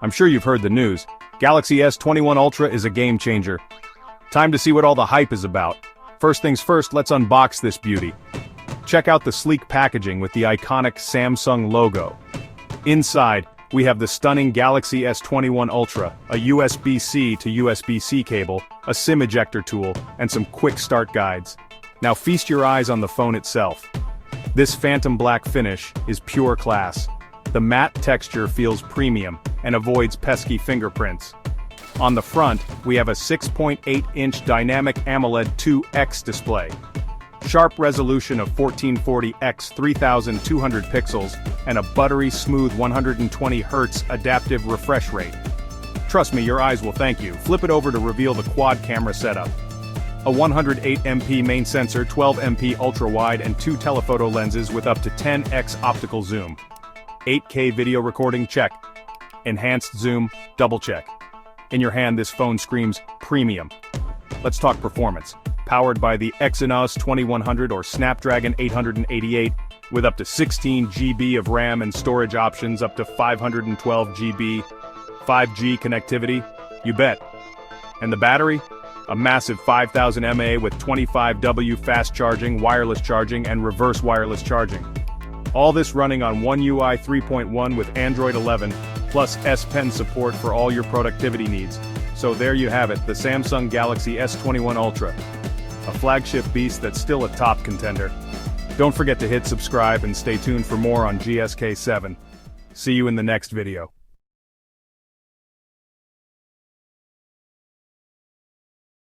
I'm sure you've heard the news. Galaxy S21 Ultra is a game changer. Time to see what all the hype is about. First things first, let's unbox this beauty. Check out the sleek packaging with the iconic Samsung logo. Inside, we have the stunning Galaxy S21 Ultra, a USB-C to USB-C cable, a SIM ejector tool, and some quick start guides. Now feast your eyes on the phone itself. This phantom black finish is pure class. The matte texture feels premium and avoids pesky fingerprints. On the front, we have a 6.8-inch dynamic AMOLED 2X display. Sharp resolution of 1440 x 3200 pixels, and a buttery smooth 120 Hz adaptive refresh rate. Trust me, your eyes will thank you. Flip it over to reveal the quad camera setup. A 108MP main sensor, 12MP ultra-wide and 2 telephoto lenses with up to 10x optical zoom. 8K video recording, check. Enhanced zoom, double check. In your hand, this phone screams premium. Let's talk performance. Powered by the Exynos 2100 or Snapdragon 888, with up to 16 GB of RAM and storage options up to 512 GB, 5G connectivity, you bet. And the battery? A massive 5000 mAh with 25W fast charging, wireless charging, and reverse wireless charging. All this running on One UI 3.1 with Android 11, plus S Pen support for all your productivity needs. So there you have it, the Samsung Galaxy S21 Ultra. A flagship beast that's still a top contender. Don't forget to hit subscribe and stay tuned for more on GSK7. See you in the next video.